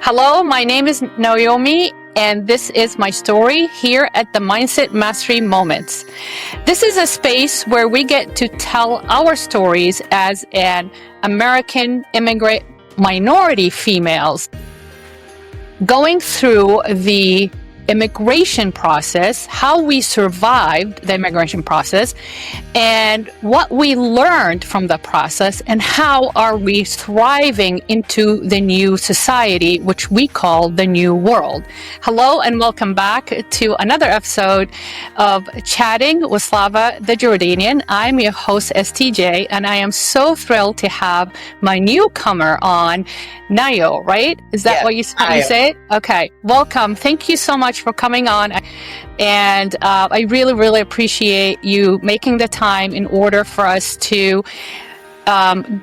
Hello, my name is Naomi, and this is my story here at the Mindset Mastery Moments. This is a space where we get to tell our stories as an American immigrant minority females going through the immigration process, how we survived the immigration process, and what we learned from the process, and how are we thriving into the new society, which we call the new world. Hello and welcome back to another episode of Chatting with Slava the Jordanian. I'm your host, STJ, and I am so thrilled to have my newcomer on, Nayo, right? Is that what you say it? Okay. Welcome. Thank you so much for coming on. And I really, really appreciate you making the time in order for us to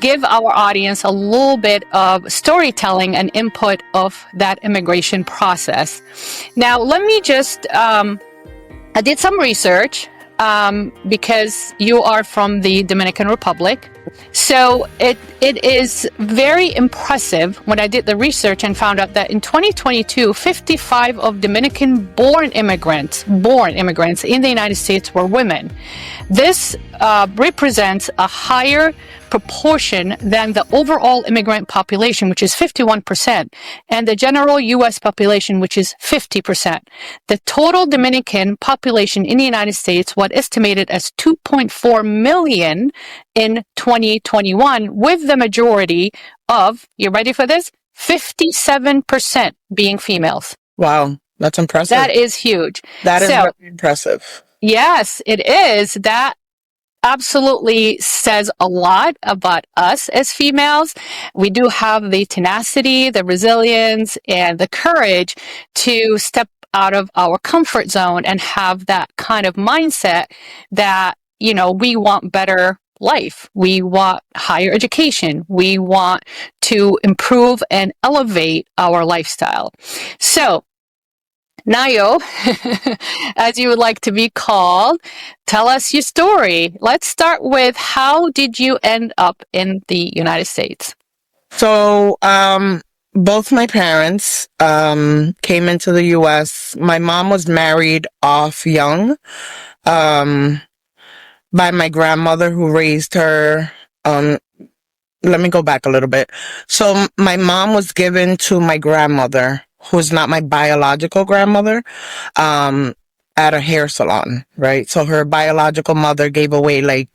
give our audience a little bit of storytelling and input of that immigration process. Now, let me just, I did some research because you are from the Dominican Republic. So it is very impressive when I did the research and found out that in 2022, 55 of Dominican-born immigrants in the United States were women. This represents a higher proportion than the overall immigrant population, which is 51%, and the general U.S. population, which is 50%. The total Dominican population in the United States was estimated as 2.4 million in 2021, with the majority of, you ready for this? 57% being females. Wow, that's impressive. That is huge. That is really impressive. Yes, it is. That absolutely says a lot about us as females. We do have the tenacity, the resilience, and the courage to step out of our comfort zone and have that kind of mindset that, you know, we want better life. We want higher education. We want to improve and elevate our lifestyle. So, Nayo, as you would like to be called, tell us your story. Let's start with, how did you end up in the United States? So, both my parents came into the U.S. My mom was married off young by my grandmother, who raised her. Let me go back a little bit. So my mom was given to my grandmother, who's not my biological grandmother, at a hair salon, right? So her biological mother gave away like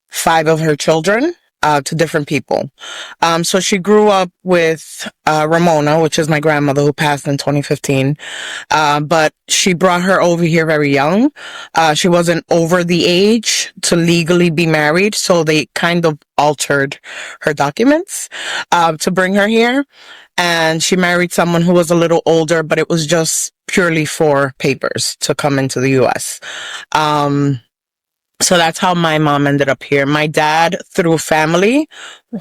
5 of her children to different people. So she grew up with Ramona, which is my grandmother, who passed in 2015. But she brought her over here very young. She wasn't over the age to legally be married, so they kind of altered her documents to bring her here. And she married someone who was a little older, but it was just purely for papers to come into the U.S. So that's how my mom ended up here. My dad, through family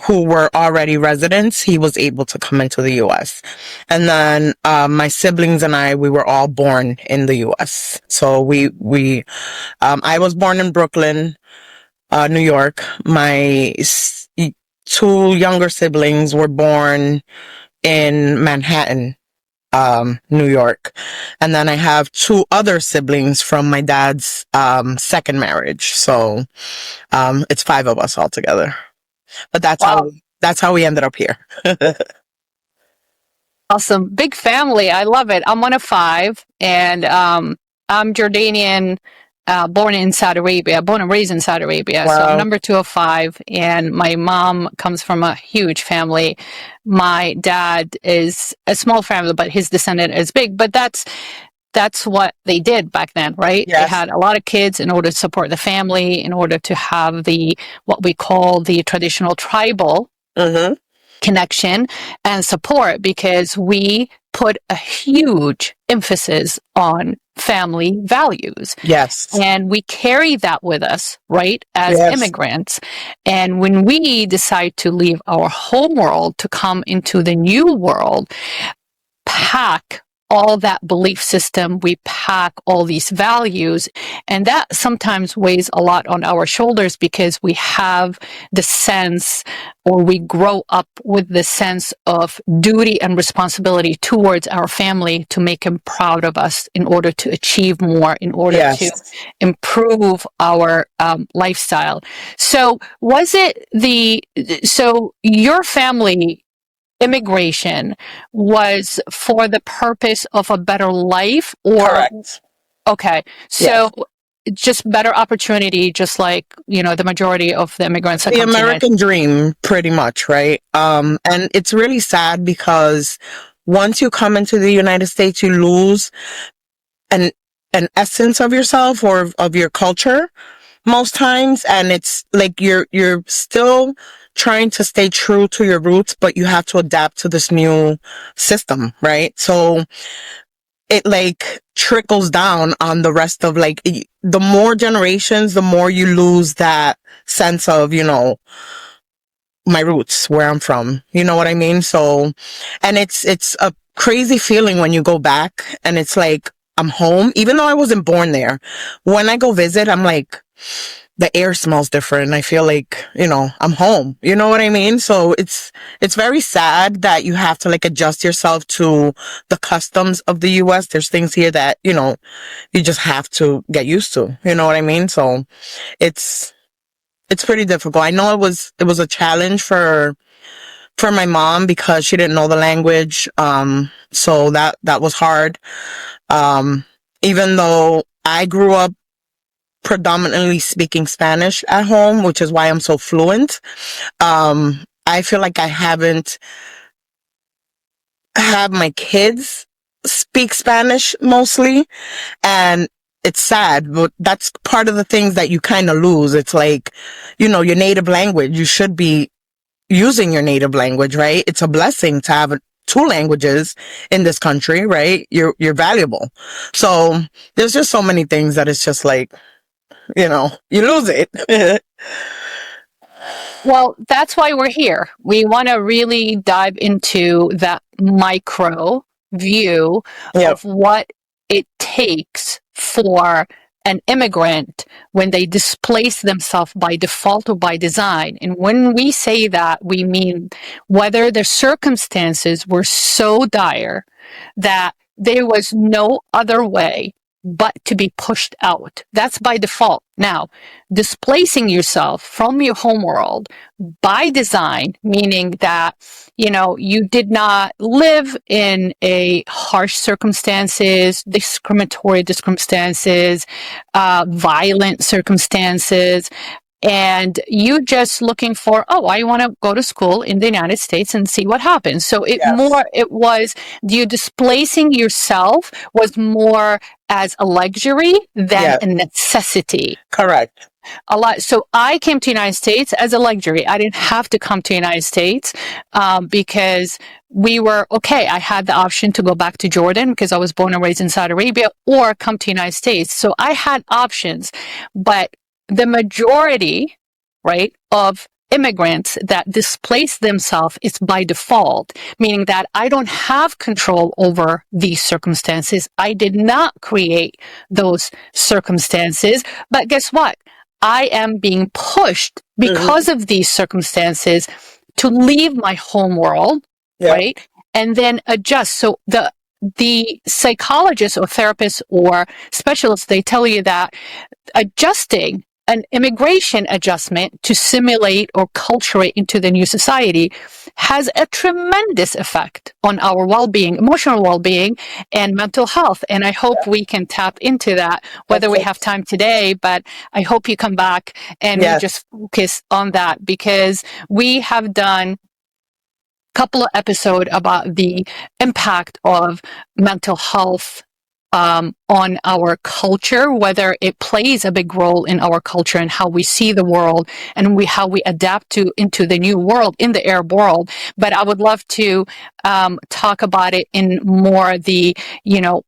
who were already residents, he was able to come into the U.S. And then my siblings and I, we were all born in the U.S. So I was born in Brooklyn, New York. My 2 younger siblings were born in Manhattan, New York. And then I have 2 other siblings from my dad's second marriage. So it's 5 of us altogether. But that's how we ended up here. Awesome. Big family. I love it. I'm one of 5, and I'm Jordanian, born and raised in Saudi Arabia. Wow. So I'm number 2 of 5, and my mom comes from a huge family. My dad is a small family, but his descendant is big. But that's what they did back then, right? Yes. They had a lot of kids in order to support the family, in order to have what we call the traditional tribal connection and support, because we put a huge emphasis on family values. Yes. And we carry that with us, right, as immigrants. And when we decide to leave our home world to come into the new world, pack all that belief system, we pack all these values, and that sometimes weighs a lot on our shoulders because we have the sense, or we grow up with the sense of duty and responsibility towards our family to make them proud of us in order to achieve more, in order to Yes. improve our lifestyle. So so your family immigration was for the purpose of a better life, or Correct. okay, Yes. so just better opportunity, just like, the majority of the immigrants that The come to the United American dream, pretty much, right? And it's really sad because once you come into the United States, you lose an an essence of yourself or of your culture most times, and it's like you're still trying to stay true to your roots, but you have to adapt to this new system, right? So it like trickles down on the rest of like the more generations, the more you lose that sense of, my roots, where I'm from. You know what I mean? So, and it's a crazy feeling when you go back and it's like, I'm home, even though I wasn't born there. When I go visit, I'm like, the air smells different. I feel like, I'm home. You know what I mean? So it's very sad that you have to like adjust yourself to the customs of the US. There's things here that, you just have to get used to. You know what I mean? So it's pretty difficult. I know it was a challenge for my mom because she didn't know the language. So that was hard. Even though I grew up predominantly speaking Spanish at home, which is why I'm so fluent. I feel like I haven't had my kids speak Spanish mostly, and it's sad, but that's part of the things that you kind of lose. It's like, your native language. You should be using your native language, right? It's a blessing to have two languages in this country, right? You're valuable. So there's just so many things that it's just like, you lose it. Well, that's why we're here. We want to really dive into that micro view Yep. of what it takes for an immigrant when they displace themselves by default or by design. And when we say that, we mean whether the circumstances were so dire that there was no other way but to be pushed out. That's by default. Now, displacing yourself from your home world by design, meaning that, you did not live in a harsh circumstances, discriminatory circumstances, violent circumstances, and you just looking for, I want to go to school in the United States and see what happens. So Yes. it was, you displacing yourself was more as a luxury than Yeah. a necessity. Correct. A lot. So I came to the United States as a luxury. I didn't have to come to the United States because we were okay. I had the option to go back to Jordan because I was born and raised in Saudi Arabia, or come to the United States. So I had options, but the majority, right, of immigrants that displace themselves is by default, meaning that I don't have control over these circumstances. I did not create those circumstances, but guess what? I am being pushed because of these circumstances to leave my home world, Yep. right? And then adjust. So the psychologists or therapists or specialists, they tell you that adjusting an immigration adjustment to simulate or culturate into the new society has a tremendous effect on our well-being, emotional well-being, and mental health. And I hope we can tap into that, whether we have time today, but I hope you come back and we just focus on that, because we have done couple of episodes about the impact of mental health on our culture, whether it plays a big role in our culture and how we see the world and how we adapt into the new world, in the Arab world. But I would love to talk about it in more the,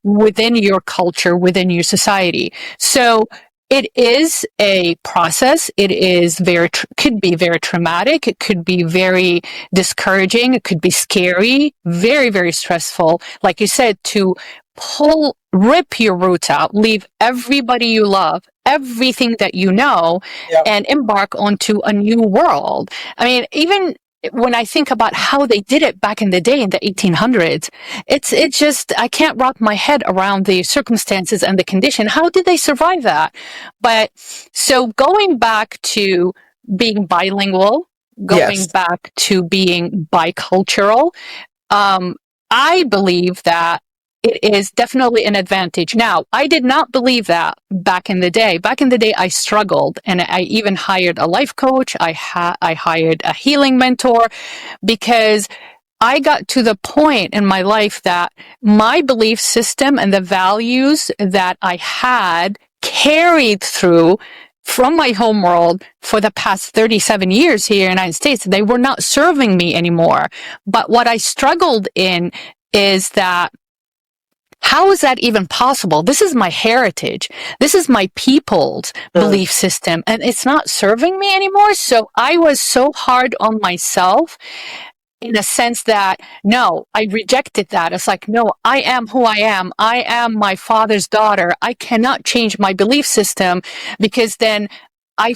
within your culture, within your society. So it is a process. It is could be very traumatic. It could be very discouraging. It could be scary, very, very stressful. Like you said, to rip your roots out, leave everybody you love, everything that you know, Yep. and embark onto a new world. I mean, even when I think about how they did it back in the day in the 1800s, it's just, I can't wrap my head around the circumstances and the condition. How did they survive that? But so going back to being bilingual, going Yes. back to being bicultural, I believe that it is definitely an advantage. Now, I did not believe that back in the day. Back in the day, I struggled, and I even hired a life coach. I hired a healing mentor, because I got to the point in my life that my belief system and the values that I had carried through from my home world for the past 37 years here in the United States. They were not serving me anymore. But what I struggled in is that, how is that even possible? This is my heritage. This is my people's belief system, and it's not serving me anymore. So I was so hard on myself, in a sense that, no, I rejected that. It's like, no, I am who I am. I am my father's daughter. I cannot change my belief system, because then I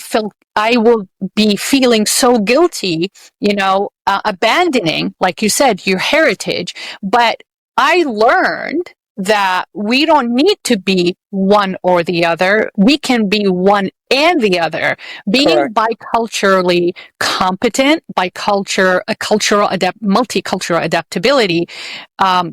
will be feeling so guilty, abandoning, like you said, your heritage. But I learned that we don't need to be one or the other. We can be one and the other. Being Correct. biculturally competent, multicultural adaptability,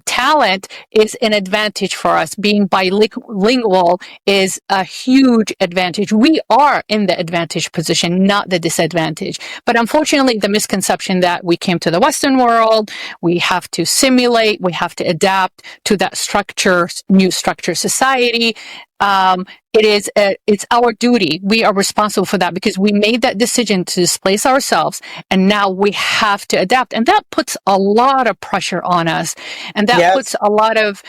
talent is an advantage for us. Being bilingual is a huge advantage. We are in the advantage position, not the disadvantage. But unfortunately, the misconception that we came to the Western world, we have to simulate, we have to adapt to that new structure society. It's our duty. We are responsible for that, because we made that decision to displace ourselves, and now we have to adapt. And that puts a lot of pressure on us, and that Yes. puts a lot of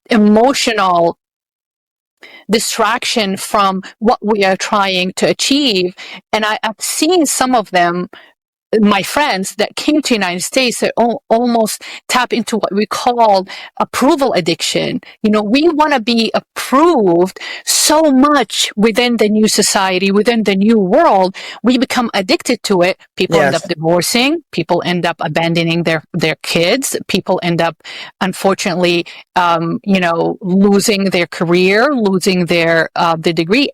emotional distraction from what we are trying to achieve. And I've seen some of them, my friends that came to the United States, that almost tap into what we call approval addiction. We want to be approved so much within the new society, within the new world. We become addicted to it. People end up Yes. divorcing. People end up abandoning their kids. People end up, unfortunately, losing their career, losing their the degree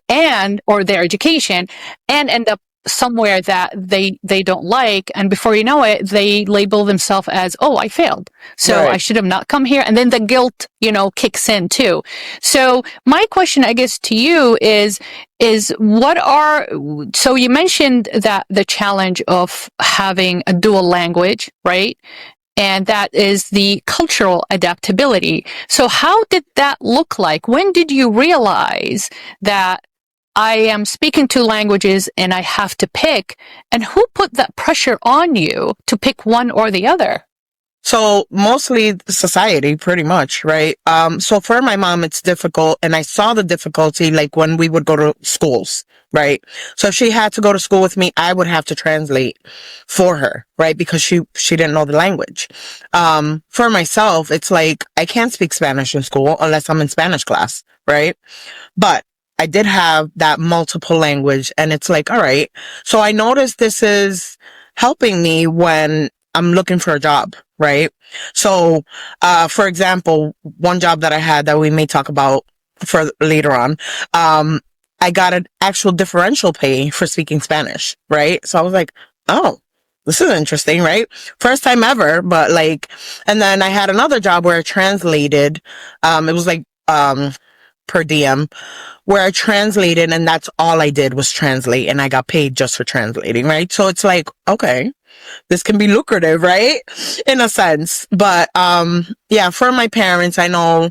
or their education, and end up somewhere that they don't like, and before you know it, they label themselves as, oh, I failed, so Right. I should have not come here, and then the guilt kicks in too. So my question, I guess, to you is so you mentioned that the challenge of having a dual language, right? And that is the cultural adaptability. So how did that look like? When did you realize that I am speaking two languages and I have to pick? And who put that pressure on you to pick one or the other? So mostly society, pretty much, right? So for my mom, it's difficult, and I saw the difficulty, like when we would go to schools, right? So if she had to go to school with me, I would have to translate for her, right? Because she didn't know the language. For myself, it's like, I can't speak Spanish in school unless I'm in Spanish class, right? But I did have that multiple language, and it's like, all right. So I noticed this is helping me when I'm looking for a job, right? So, for example, one job that I had that we may talk about for later on, I got an actual differential pay for speaking Spanish, right? So I was like, oh, this is interesting, right? First time ever, but like, and then I had another job where I translated, it was like, per diem, where I translated, and that's all I did was translate, and I got paid just for translating, right? So it's like, okay, this can be lucrative, right? In a sense. But yeah, for my parents, I know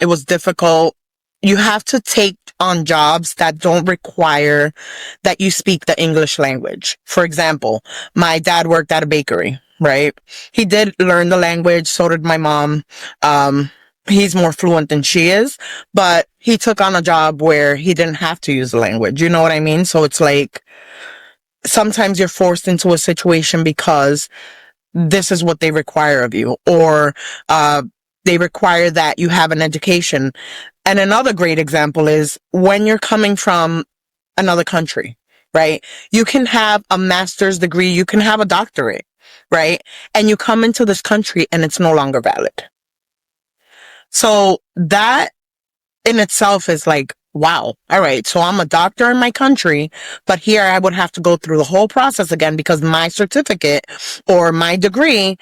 it was difficult. You have to take on jobs that don't require that you speak the English language. For example, my dad worked at a bakery, right? He did learn the language, so did my mom. he's more fluent than she is, but he took on a job where he didn't have to use the language. You know what I mean? So it's like sometimes you're forced into a situation because this is what they require of you, or they require that you have an education. And another great example is when you're coming from another country, right? You can have a master's degree, you can have a doctorate, right? And you come into this country and it's no longer valid. So that in itself is like, wow, all right, so I'm a doctor in my country, but here I would have to go through the whole process again because my certificate or my degree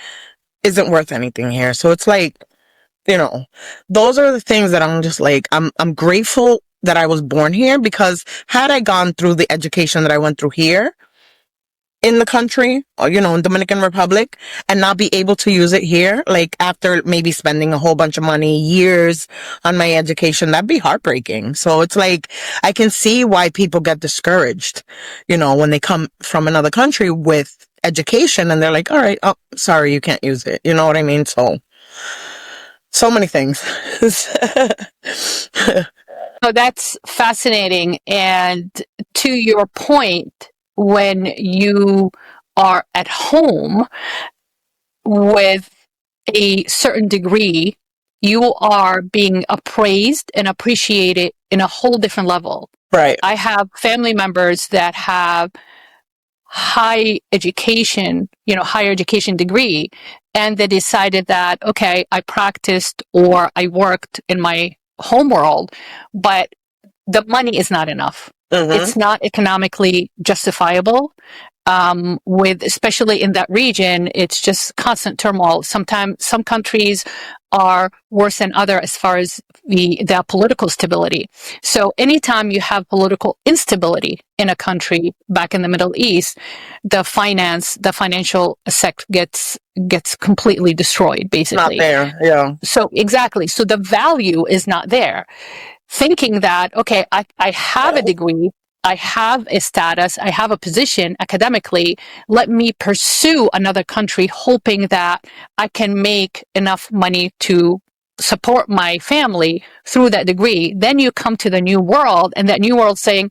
isn't worth anything here. So it's like, you know, those are the things that I'm just like, I'm grateful that I was born here, because had I gone through the education that I went through here in the country, or, you know, in Dominican Republic, and not be able to use it here, like after maybe spending a whole bunch of money, years on my education, that'd be heartbreaking. So it's like, I can see why people get discouraged, you know, when they come from another country with education and they're like, all right, oh, sorry, you can't use it. You know what I mean? So many things. So that's fascinating. And to your point, when you are at home with a certain degree, you are being appraised and appreciated in a whole different level. Right. I have family members that have higher education degree, and they decided that, okay, I practiced or I worked in my home world, but the money is not enough. It's not economically justifiable. Especially in that region, it's just constant turmoil. Sometimes some countries are worse than other as far as their political stability. So anytime you have political instability in a country, back in the Middle East, the financial sector gets completely destroyed, basically. Not there, yeah. So exactly. So the value is not there. Thinking that, okay, I have a degree, I have a status, I have a position academically, let me pursue another country hoping that I can make enough money to support my family through that degree. Then you come to the new world, and that new world saying,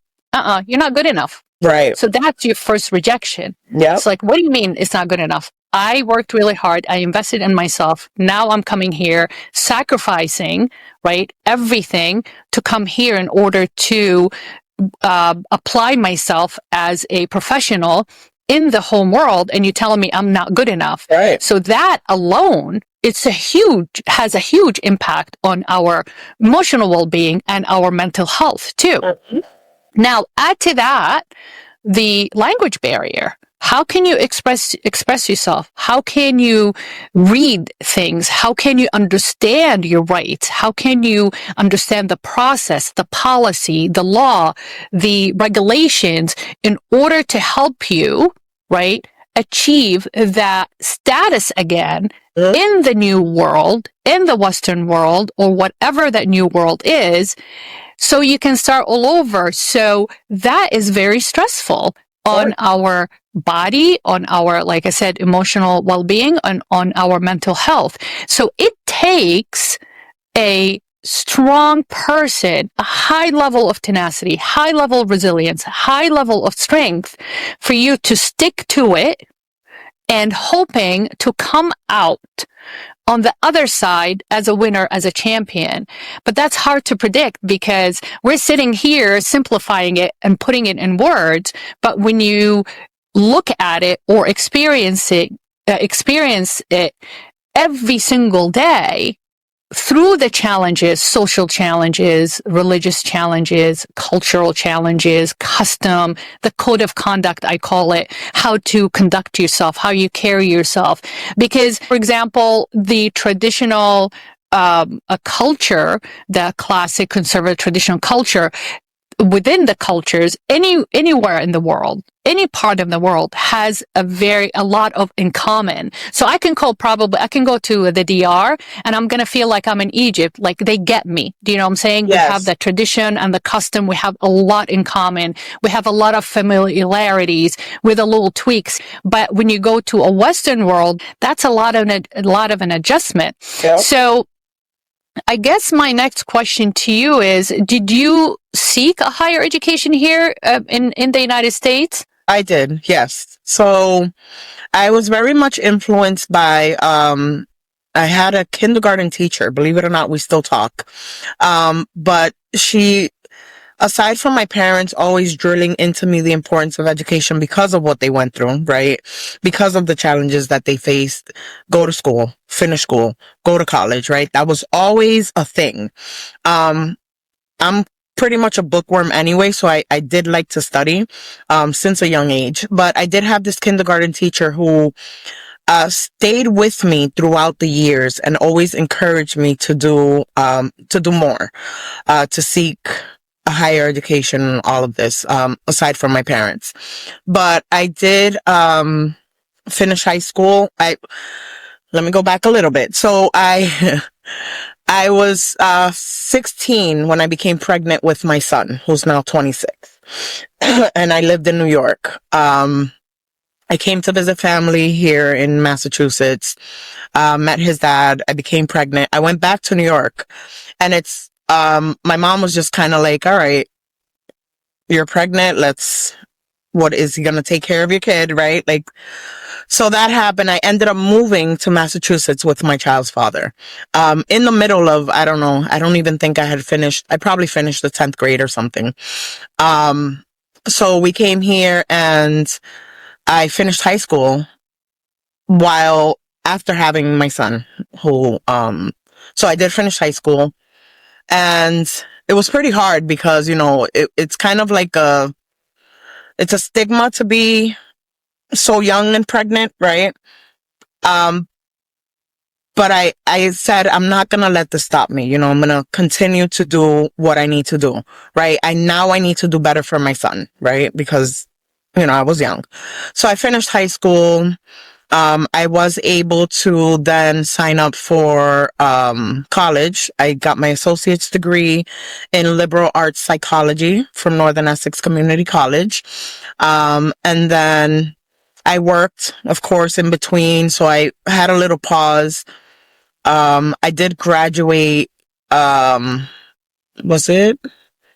you're not good enough. Right. So that's your first rejection. Yeah. It's like, what do you mean it's not good enough? I worked really hard. I invested in myself. Now I'm coming here, sacrificing, right, everything to come here in order to apply myself as a professional in the home world. And you're telling me I'm not good enough. Right. So that alone, has a huge impact on our emotional well-being and our mental health too. Now, add to that the language barrier. How can you express yourself? How can you read things? How can you understand your rights? How can you understand the process, the policy, the law, the regulations in order to help you, right, achieve that status again in the new world, in the Western world, or whatever that new world is, so you can start all over? So that is very stressful on our body, on our, like I said, emotional well-being, and on our mental health. So it takes a strong person, a high level of tenacity, high level of resilience, high level of strength for you to stick to it and hoping to come out on the other side as a winner, as a champion. But that's hard to predict because we're sitting here simplifying it and putting it in words. But when you look at it or experience it every single day, through the challenges, social challenges, religious challenges, cultural challenges, custom, the code of conduct, I call it, how to conduct yourself, how you carry yourself. Because, for example, the traditional culture, the classic conservative traditional culture, within the cultures, anywhere in the world, any part of the world has a lot of in common. So I can go to the DR and I'm going to feel like I'm in Egypt, like they get me. Do you know what I'm saying? Yes. We have the tradition and the custom. We have a lot in common. We have a lot of familiarities with a little tweaks. But when you go to a Western world, that's a lot of an adjustment. Yep. So I guess my next question to you is, did you seek a higher education here in the United States? I did, yes. So I was very much influenced by, I had a kindergarten teacher, believe it or not, we still talk. But she, aside from my parents always drilling into me the importance of education because of what they went through, right? Because of the challenges that they faced, go to school, finish school, go to college, right? That was always a thing. Um, I'm pretty much a bookworm anyway, so I did like to study, since a young age. But I did have this kindergarten teacher who, stayed with me throughout the years and always encouraged me to do more, to seek a higher education and all of this, aside from my parents. But I did, finish high school. Let me go back a little bit. So I was, 16 when I became pregnant with my son, who's now 26. And I lived in New York. I came to visit family here in Massachusetts, met his dad. I became pregnant. I went back to New York, and my mom was just kind of like, all right, you're pregnant. What is he going to take care of your kid? Right? Like, so that happened. I ended up moving to Massachusetts with my child's father. In the middle of, I don't know, I don't even think I probably finished the 10th grade or something. So we came here and I finished high school while after having my son so I did finish high school, and it was pretty hard because, it's kind of like it's a stigma to be so young and pregnant, right? Um, but I said, I'm not going to let this stop me. I'm going to continue to do what I need to do, right? I need to do better for my son, right? Because, I was young. So I finished high school. I was able to then sign up for, college. I got my associate's degree in liberal arts psychology from Northern Essex Community College. And then I worked, of course, in between. So I had a little pause. I did graduate. Was it?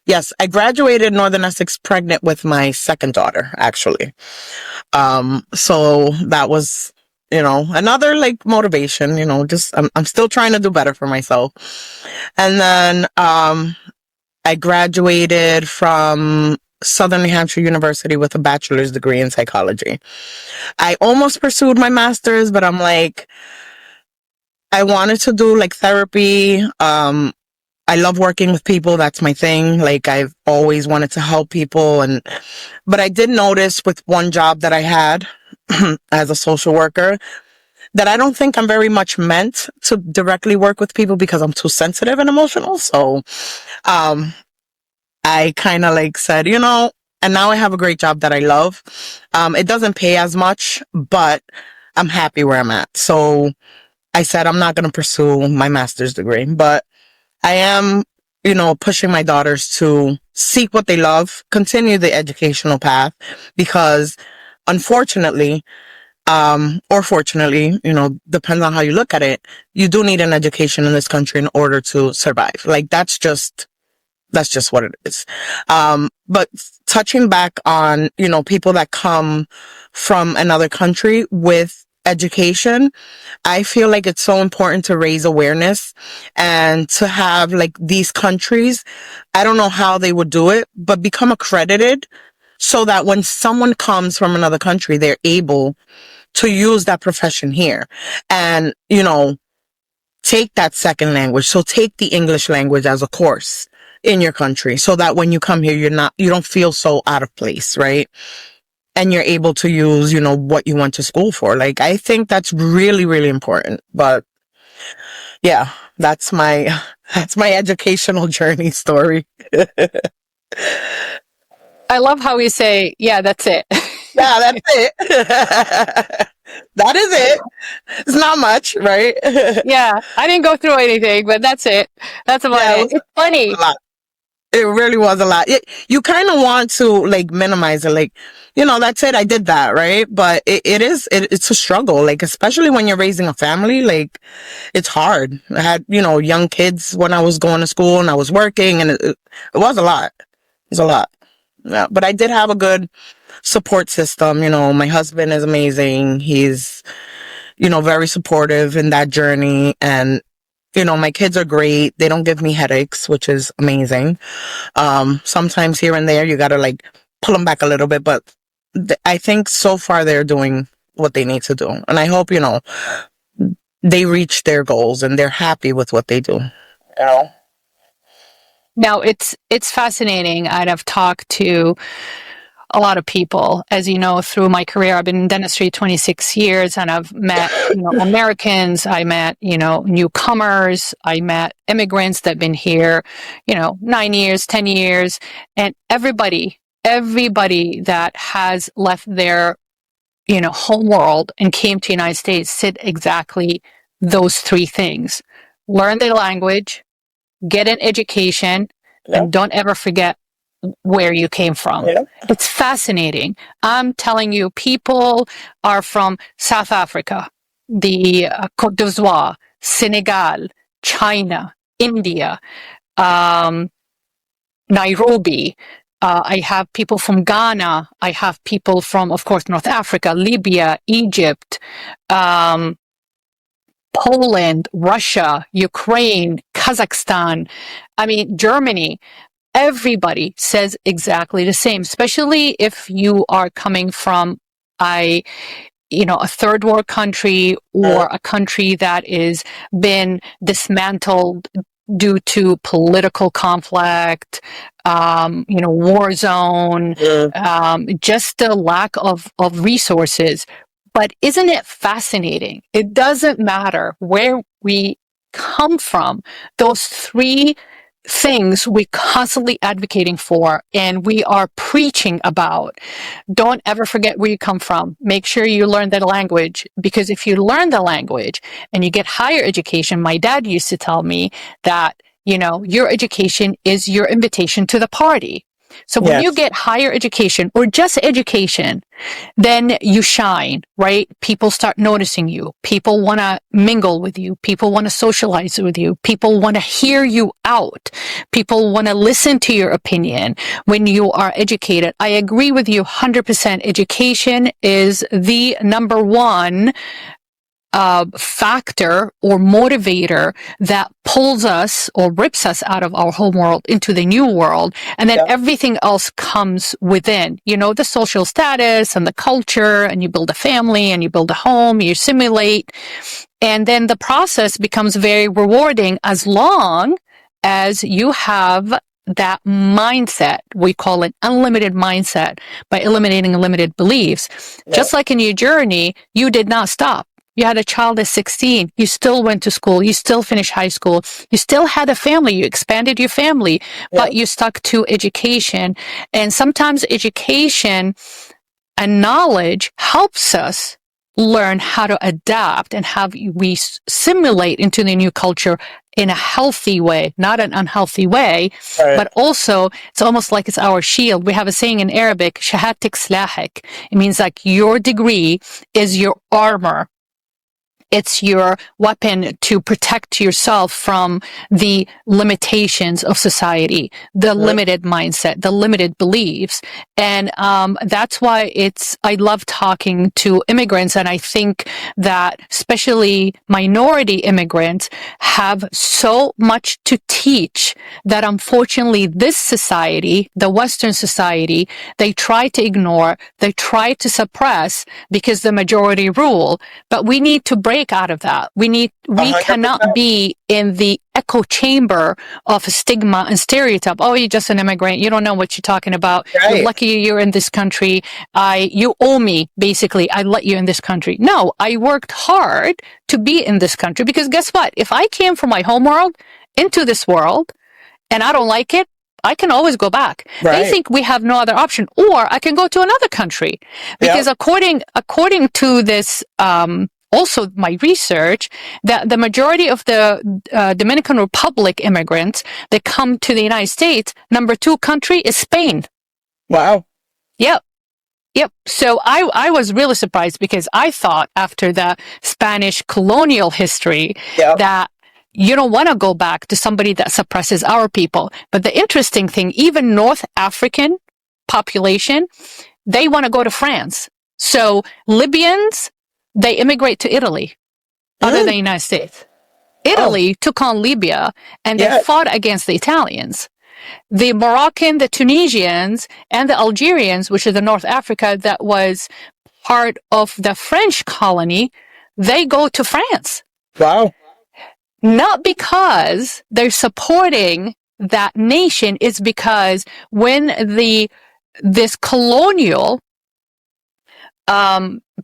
Yes, I graduated Northern Essex pregnant with my second daughter, actually. So that was, another like motivation, just, I'm still trying to do better for myself. And then, I graduated from Southern New Hampshire University with a bachelor's degree in psychology. I almost pursued my master's, but I'm like, I wanted to do like therapy. I love working with people. That's my thing. Like, I've always wanted to help people. But I did notice with one job that I had as a social worker that I don't think I'm very much meant to directly work with people because I'm too sensitive and emotional. So, I kind of like said, and now I have a great job that I love. It doesn't pay as much, but I'm happy where I'm at. So I said, I'm not going to pursue my master's degree, but I am, pushing my daughters to seek what they love, continue the educational path, because unfortunately, or fortunately, depends on how you look at it, you do need an education in this country in order to survive. Like, that's just what it is. But touching back on, people that come from another country with education, I feel like it's so important to raise awareness and to have like these countries, I don't know how they would do it, but become accredited so that when someone comes from another country, they're able to use that profession here and, take that second language. So take the English language as a course in your country so that when you come here, you don't feel so out of place, right? And you're able to use, what you went to school for. Like, I think that's really, really important. But yeah, that's my educational journey story. I love how you say, yeah, that's it. Yeah, that's it. That is it. It's not much, right? Yeah, I didn't go through anything, but that's it. That's about Yeah, it. It's funny. a lot. It really was a lot. You kind of want to like minimize it, like, that's it. I did that, right? But it's a struggle, like especially when you're raising a family. Like it's hard. I had young kids when I was going to school and I was working, and it was a lot. It was a lot. Yeah, but I did have a good support system. My husband is amazing. He's very supportive in that journey, and my kids are great. They don't give me headaches, which is amazing. Sometimes here and there, you gotta like pull them back a little bit, but I think so far they're doing what they need to do. And I hope, they reach their goals and they're happy with what they do. Now, it's fascinating. I've talked to a lot of people. As you know, through my career, I've been in dentistry 26 years, and I've met, Americans. I met, newcomers. I met immigrants that have been here, 9 years, 10 years, and everybody that has left their, home world and came to the United States said exactly those three things: learn the language, get an education, and don't ever forget where you came from. Yeah. It's fascinating. I'm telling you, people are from South Africa, the Côte d'Ivoire, Senegal, China, India, Nairobi. I have people from Ghana. I have people from, of course, North Africa, Libya, Egypt, Poland, Russia, Ukraine, Kazakhstan. Germany. Everybody says exactly the same, especially if you are coming from a third world country, or a country that is been dismantled due to political conflict, war zone, just the lack of resources. But isn't it fascinating? It doesn't matter where we come from. Those three things we constantly advocating for and we are preaching about. Don't ever forget where you come from. Make sure you learn the language, because if you learn the language and you get higher education, my dad used to tell me that, your education is your invitation to the party. So when you get higher education or just education, then you shine, right? People start noticing you. People want to mingle with you. People want to socialize with you. People want to hear you out. People want to listen to your opinion when you are educated. I agree with you 100%. Education is the number one factor or motivator that pulls us or rips us out of our home world into the new world. And then everything else comes within, the social status and the culture, and you build a family and you build a home, you simulate. And then the process becomes very rewarding as long as you have that mindset. We call it unlimited mindset, by eliminating limited beliefs. Just like in your journey, you did not stop. You had a child at 16. You still went to school. You still finished high school. You still had a family. You expanded your family, but you stuck to education. And sometimes education and knowledge helps us learn how to adapt and how we simulate into the new culture in a healthy way, not an unhealthy way, but also it's almost like it's our shield. We have a saying in Arabic, shahatik slahik. It means like your degree is your armor. It's your weapon to protect yourself from the limitations of society, the limited mindset, the limited beliefs. And that's why I love talking to immigrants. And I think that especially minority immigrants have so much to teach that unfortunately this society, the Western society, they try to ignore, they try to suppress because the majority rule. But we need to break out of that. We cannot be in the echo chamber of stigma and stereotype. Oh, you're just an immigrant. You don't know what you're talking about. You're lucky you're in this country. You owe me, basically. I let you in this country. No, I worked hard to be in this country, because guess what? If I came from my home world into this world and I don't like it, I can always go back. They think we have no other option, or I can go to another country, because according to this also my research, that the majority of the Dominican Republic immigrants that come to the United States, number 2 country is Spain. Wow. Yep. Yep. So I was really surprised because I thought after the Spanish colonial history Yep. that you don't want to go back to somebody that suppresses our people. But the interesting thing, even North African population, they want to go to France. So Libyans, they immigrate to Italy, other than the United States. Italy took on Libya and they fought against the Italians. The Moroccan, the Tunisians, and the Algerians, which is the North Africa that was part of the French colony, they go to France. Wow. Not because they're supporting that nation, it's because when this colonial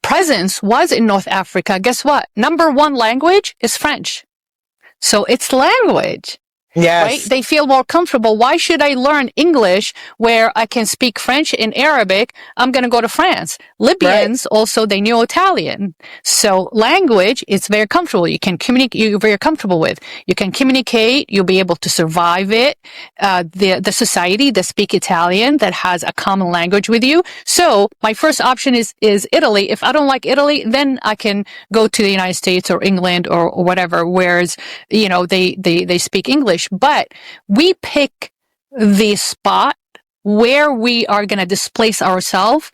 presence was in North Africa, guess what? Number 1 language is French. So it's language. Yes. Right? They feel more comfortable. Why should I learn English where I can speak French and Arabic? I'm going to go to France. Libyans also, they knew Italian. So language is very comfortable. You can communicate, you're very comfortable with. You can communicate, you'll be able to survive it. The society that speak Italian that has a common language with you. So my first option is Italy. If I don't like Italy, then I can go to the United States or England or whatever, whereas, you know, they speak English. But we pick the spot where we are going to displace ourselves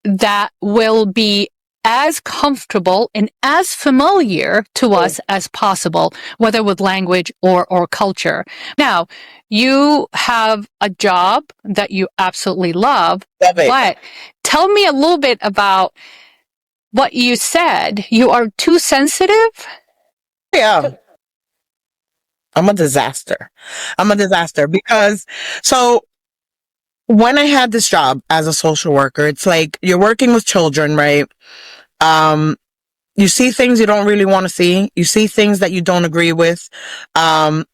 that will be as comfortable and as familiar to us as possible, whether with language or culture. Now, you have a job that you absolutely love, but tell me a little bit about what you said. You are too sensitive? Yeah. I'm a disaster. Because, so when I had this job as a social worker, it's like you're working with children, right? You see things you don't really want to see. You see things that you don't agree with. You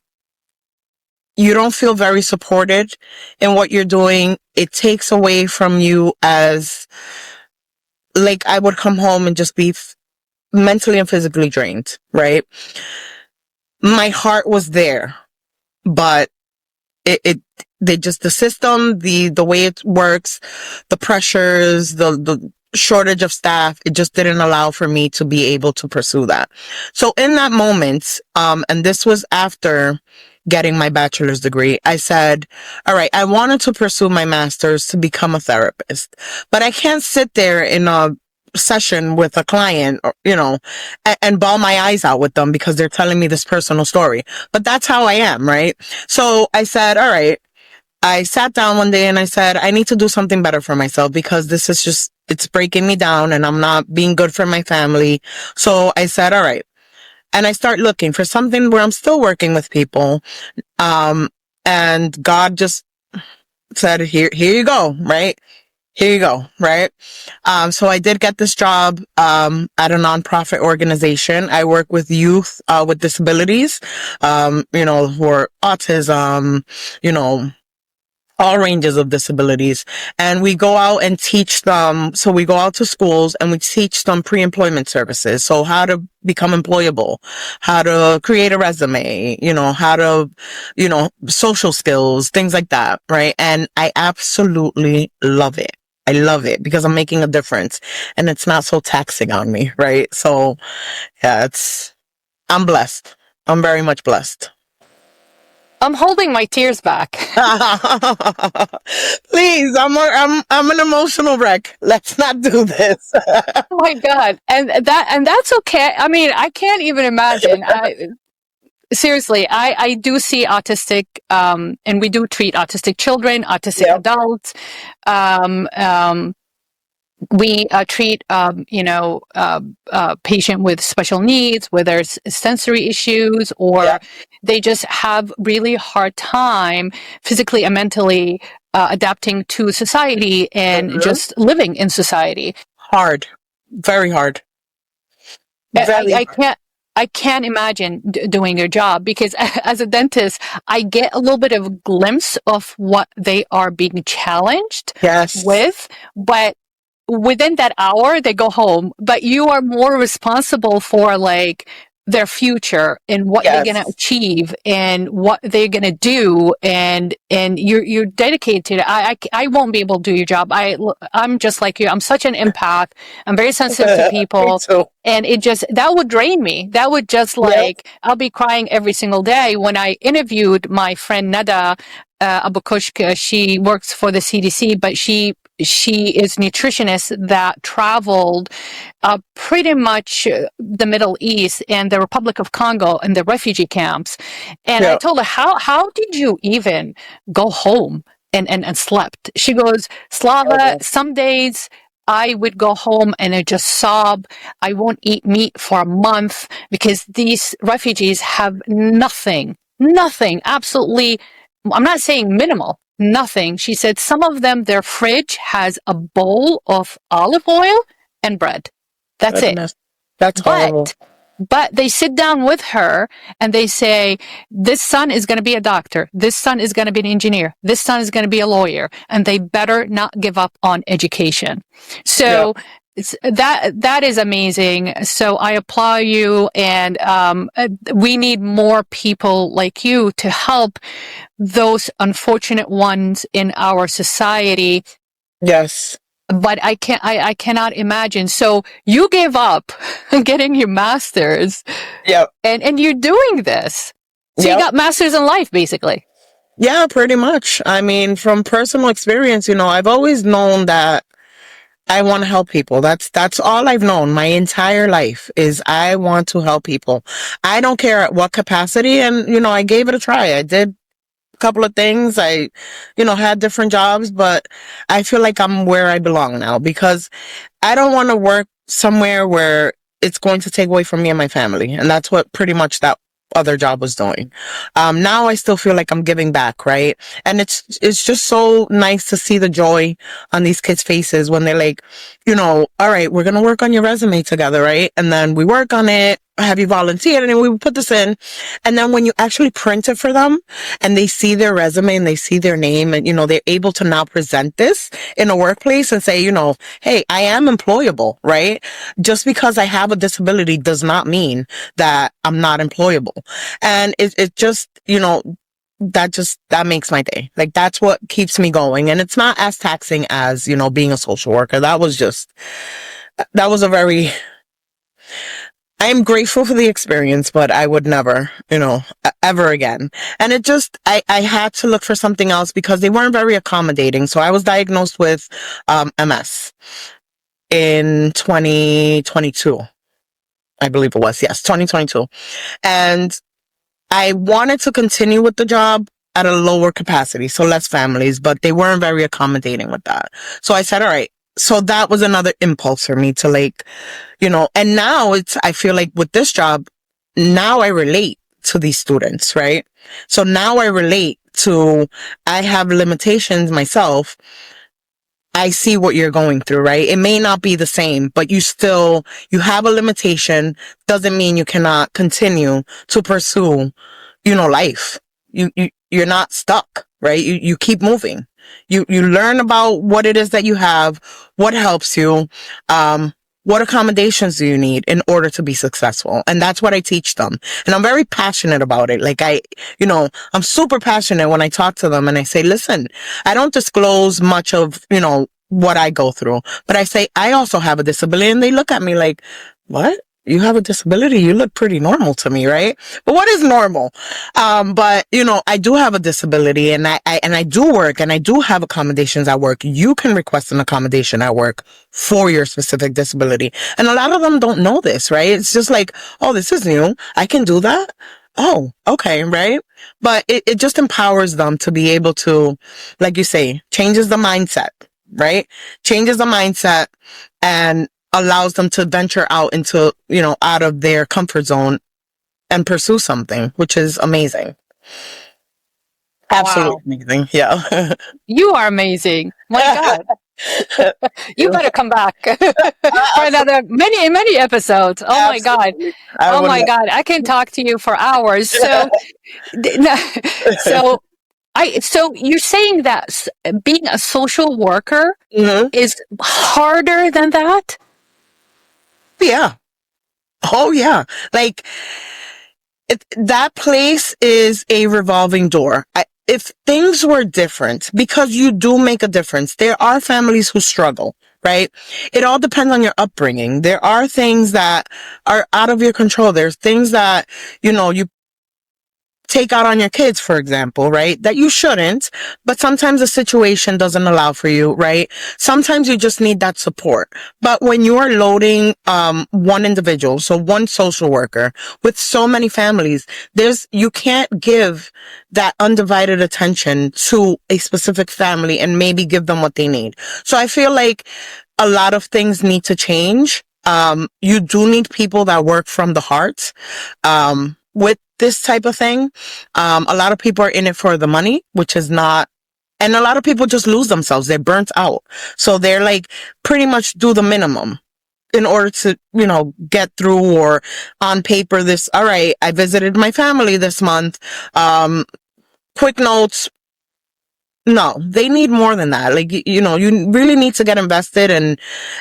don't feel very supported in what you're doing. It takes away from you as, like, I would come home and just be mentally and physically drained, right? My heart was there, but the system, the way it works, the pressures, the shortage of staff, it just didn't allow for me to be able to pursue that. So in that moment, and this was after getting my bachelor's degree, I said, all right, I wanted to pursue my master's to become a therapist, but I can't sit there in a session with a client, you know, and bawl my eyes out with them because they're telling me this personal story. But that's how I am, right? So I said, all right, I sat down one day and I said, I need to do something better for myself because this is just, it's breaking me down and I'm not being good for my family. So I said, all right. And I start looking for something where I'm still working with people. And God just said, here you go, right? Here you go, right? So I did get this job at a nonprofit organization. I work with youth with disabilities, you know, who are autism, you know, all ranges of disabilities. And we go out and teach them. So we go out to schools and we teach them pre-employment services. So how to become employable, how to create a resume, you know, how to, you know, social skills, things like that. Right. And I absolutely love it. I love it because I'm making a difference and it's not so taxing on me. Right. So yeah, I'm blessed. I'm very much blessed. I'm holding my tears back. Please, I'm an emotional wreck. Let's not do this. Oh my God. And that's okay. I mean, I can't even imagine. Seriously, I do see autistic, and we do treat autistic children, autistic adults. We treat, patient with special needs, whether it's sensory issues or they just have really hard time physically and mentally adapting to society and just living in society. Hard, very hard. I can't imagine doing your job because as a dentist, I get a little bit of a glimpse of what they are being challenged with, but within that hour they go home, but you are more responsible for like their future and what they're going to Yes. achieve and what they're going to do, and you're dedicated to it. I won't be able to do your job. I'm just like you. I'm such an empath. I'm very sensitive to Me people, too. and it just that would drain me. That would just Yep. like I'll be crying every single day. When I interviewed my friend Nada Abukushka, she works for the CDC, but she is nutritionist that traveled pretty much the Middle East and the Republic of Congo and the refugee camps. And I Yep. told her, how did you even go home and slept? She goes, Slava, Okay. some days I would go home and I just sob. I won't eat meat for a month because these refugees have nothing, absolutely. I'm not saying minimal, nothing. She said some of them, their fridge has a bowl of olive oil and bread. That's it. Goodness. That's horrible. But they sit down with her and they say, this son is going to be a doctor. This son is going to be an engineer. This son is going to be a lawyer. And they better not give up on education. So that is amazing. So I applaud you. And we need more people like you to help those unfortunate ones in our society. Yes. But I cannot imagine. So you gave up getting your master's, Yep. and you're doing this. So you Yep. got master's in life, basically. Yeah, pretty much. I mean, from personal experience, I've always known that I want to help people. That's all I've known my entire life is I want to help people. I don't care at what capacity. And, I gave it a try. I did couple of things. I, had different jobs, but I feel like I'm where I belong now because I don't want to work somewhere where it's going to take away from me and my family. And that's what pretty much that other job was doing. Now I still feel like I'm giving back, right? And it's just so nice to see the joy on these kids' faces when they're like, all right, we're going to work on your resume together, right? And then we work on it. Have you volunteered? And then we put this in. And then when you actually print it for them and they see their resume and they see their name and, they're able to now present this in a workplace and say, hey, I am employable, right? Just because I have a disability does not mean that I'm not employable. And it just, that makes my day. Like that's what keeps me going. And it's not as taxing as, being a social worker. That was a very, I am grateful for the experience, but I would never, ever again. And it just, I had to look for something else because they weren't very accommodating. So I was diagnosed with MS in 2022. I believe it was. Yes, 2022. And I wanted to continue with the job at a lower capacity, so less families, but they weren't very accommodating with that. So I said, all right. So that was another impulse for me to like, and now I feel like with this job, now I relate to these students, right? So now I relate to, I have limitations myself. I see what you're going through, right? It may not be the same, but you have a limitation. Doesn't mean you cannot continue to pursue, life. You're not stuck, right? You keep moving. You learn about what it is that you have, what helps you, what accommodations do you need in order to be successful? And that's what I teach them. And I'm very passionate about it. Like I'm super passionate when I talk to them and I say, listen, I don't disclose much of, what I go through, but I say, I also have a disability. And they look at me like, what? You have a disability? You look pretty normal to me, right? But what is normal? But I do have a disability and I do work and I do have accommodations at work. You can request an accommodation at work for your specific disability. And a lot of them don't know this, right? It's just like, oh, this is new. I can do that. Oh, okay, right? But it just empowers them to be able to, like you say, changes the mindset, right? Changes the mindset and allows them to venture out into, out of their comfort zone and pursue something, which is amazing. Absolutely amazing. Yeah. You are amazing. My God. You better come back for another many episodes. Oh my God. Oh my God. I can talk to you for hours. So So you're saying that being a social worker Hmm. is harder than that? Yeah. Oh, yeah. Like, that place is a revolving door. If things were different, because you do make a difference, there are families who struggle, right? It all depends on your upbringing. There are things that are out of your control. There's things that, you take out on your kids, for example, right? That you shouldn't, but sometimes the situation doesn't allow for you, right? Sometimes you just need that support. But when you are loading, one individual, so one social worker with so many families, you can't give that undivided attention to a specific family and maybe give them what they need. So I feel like a lot of things need to change. You do need people that work from the heart. With this type of thing, a lot of people are in it for the money, which is not, and a lot of people just lose themselves. They're burnt out. So they're like pretty much do the minimum in order to, get through, or on paper, all right, I visited my family this month. Quick notes. No, they need more than that. Like, you really need to get invested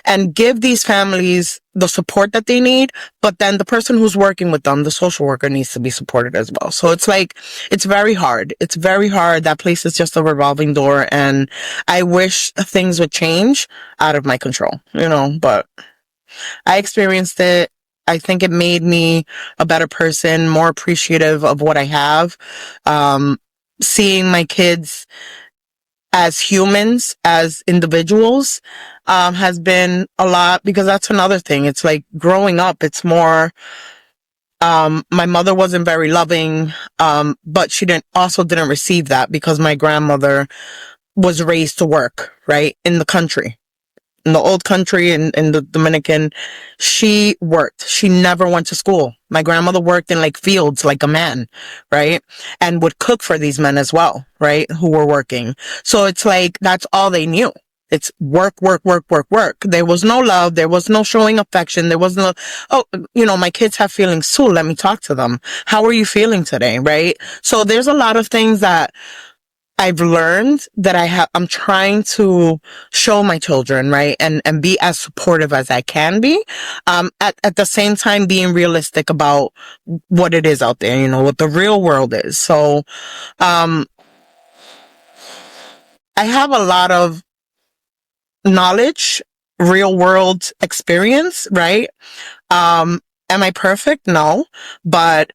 and give these families the support that they need. But then the person who's working with them, the social worker, needs to be supported as well. So it's like, it's very hard. It's very hard. That place is just a revolving door. And I wish things would change out of my control, but I experienced it. I think it made me a better person, more appreciative of what I have. Seeing my kids as humans, as individuals, has been a lot, because that's another thing. It's like growing up, it's more, my mother wasn't very loving, but she didn't receive that, because my grandmother was raised to work, right, in the country. In the old country, in the Dominican, she worked. She never went to school. My grandmother worked in like fields like a man, right? And would cook for these men as well, right? Who were working. So it's like, that's all they knew. It's work, work, work, work, work. There was no love. There was no showing affection. There was no, oh, my kids have feelings too. Let me talk to them. How are you feeling today? Right? So there's a lot of things that I've learned that I'm trying to show my children, right? And be as supportive as I can be. At the same time, being realistic about what it is out there, what the real world is. So, I have a lot of knowledge, real world experience, right? Am I perfect? No, but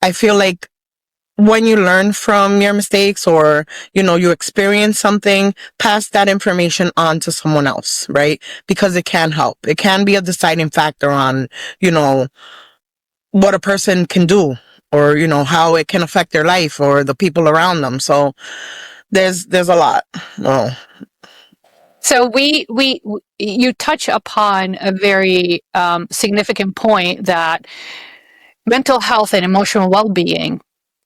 I feel like when you learn from your mistakes, or, you experience something, pass that information on to someone else, right? Because it can help. It can be a deciding factor on, what a person can do, or, how it can affect their life or the people around them. So there's a lot. Oh. So you touch upon a very significant point, that mental health and emotional well-being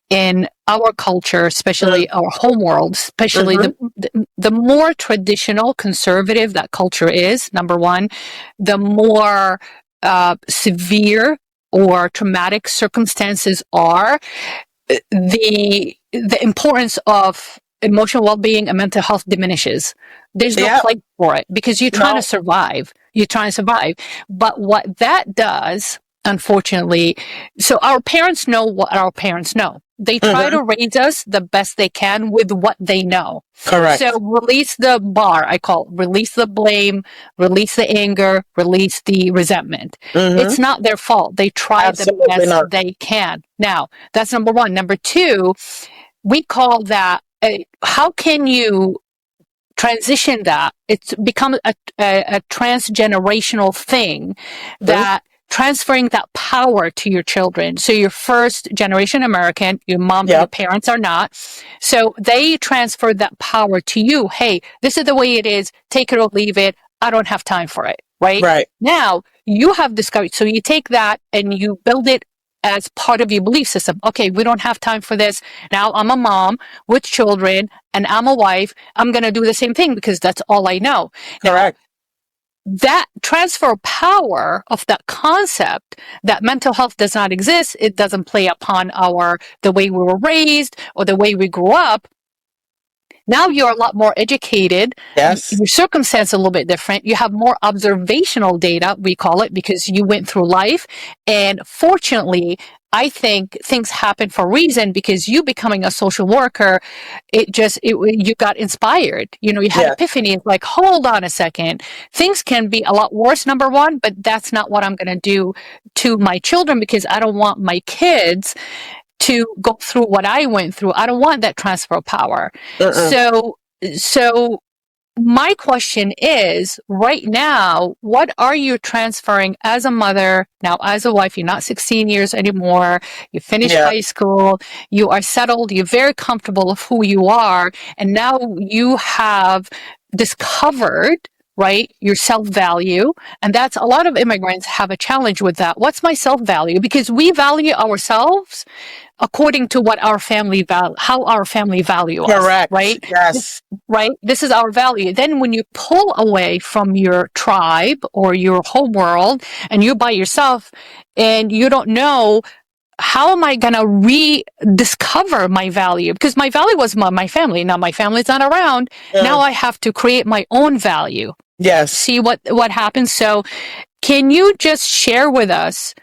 in our culture, especially our home world, especially the more traditional conservative that culture is, number one, the more severe or traumatic circumstances are, the importance of emotional well-being and mental health diminishes. There's no Yeah. place for it, because you're trying to No. survive. You're trying to survive. But what that does, unfortunately, so our parents know what our parents know. They try to raise us the best they can with what they know. Correct. So release the bar, I call it. Release the blame, release the anger, release the resentment. It's not their fault. They try Absolutely the best not. they can. Now, that's number one. Number two, we call that, how can you transition that? It's become a transgenerational thing, that transferring that power to your children. So you're first generation American, your mom, your parents are not. So they transfer that power to you. Hey, this is the way it is. Take it or leave it. I don't have time for it. Right? Right. Now you have discovered. So you take that and you build it as part of your belief system. Okay, we don't have time for this. Now I'm a mom with children and I'm a wife. I'm going to do the same thing because that's all I know. Correct. Now, that transfer of power of that concept that mental health does not exist, it doesn't play upon the way we were raised or the way we grew up. Now you're a lot more educated. Yes. Your circumstance is a little bit different. You have more observational data, we call it, because you went through life. And fortunately, I think things happen for a reason, because you becoming a social worker, you got inspired. You know, you had Yeah. epiphany. It's like, hold on a second. Things can be a lot worse, number one, but that's not what I'm going to do to my children, because I don't want my kids to go through what I went through. I don't want that transfer of power. Uh-uh. So my question is, right now, what are you transferring as a mother, now as a wife? You're not 16 years anymore. You finished Yeah. high school. You are settled. You're very comfortable of who you are. And now you have discovered, right, your self-value. And that's, a lot of immigrants have a challenge with that. What's my self-value? Because we value ourselves according to what our family how our family value us, Correct. right? Yes. Right? This is our value. Then when you pull away from your tribe or your whole world and you're by yourself and you don't know, how am I going to rediscover my value? Because my value was my family. Now my family's not around. Now I have to create my own value. Yes. See what happens. So can you just share with us,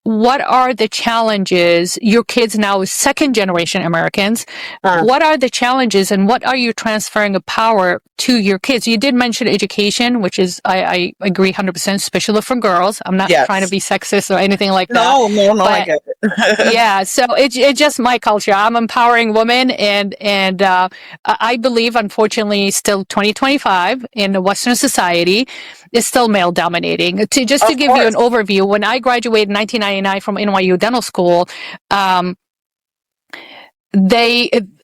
what are the challenges? Your kids now is second generation Americans. What are the challenges and what are you transferring of power to your kids? You did mention education, which is, I agree 100%, especially for girls. I'm not trying to be sexist or anything like that. No, I get it. Yeah, so it's just my culture. I'm empowering women, and I believe, unfortunately, still 2025 in the Western society is still male dominating. To give you an overview, when I graduated in 1999 from NYU Dental School,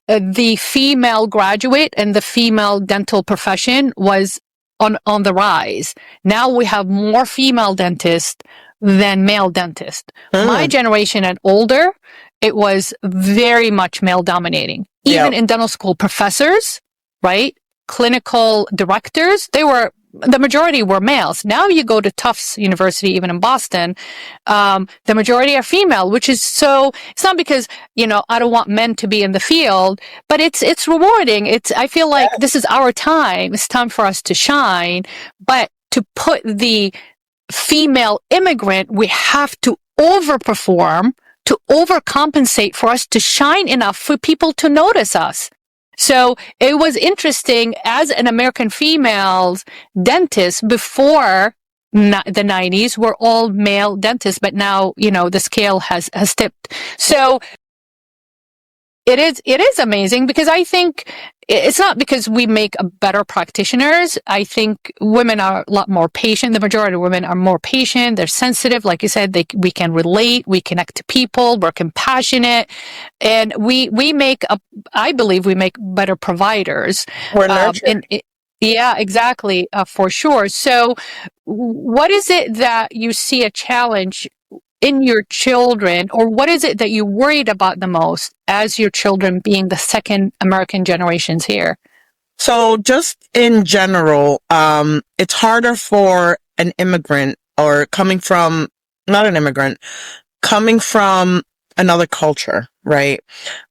the female graduate and the female dental profession was on the rise. Now we have more female dentists than male dentists. My generation and older, it was very much male dominating. Even in dental school, professors, right? Clinical directors, the majority were males. Now you go to Tufts University, even in Boston, the majority are female, which is it's not because, I don't want men to be in the field, but it's rewarding. I feel like this is our time. It's time for us to shine, but to put the female immigrant, we have to overperform, to overcompensate for us to shine enough for people to notice us. So it was interesting as an American females dentist before the 90s were all male dentists, but now, the scale has tipped. So it is amazing, because I think it's not because we make better practitioners. I think women are a lot more patient. The majority of women are more patient. They're sensitive. Like you said, we can relate, we connect to people, we're compassionate, and I believe we make better providers. We're nurtured. Yeah, exactly, for sure. So what is it that you see a challenge in your children, or what is it that you worried about the most as your children being the second American generations here? So just in general, it's harder for an immigrant, or not an immigrant, coming from another culture, right?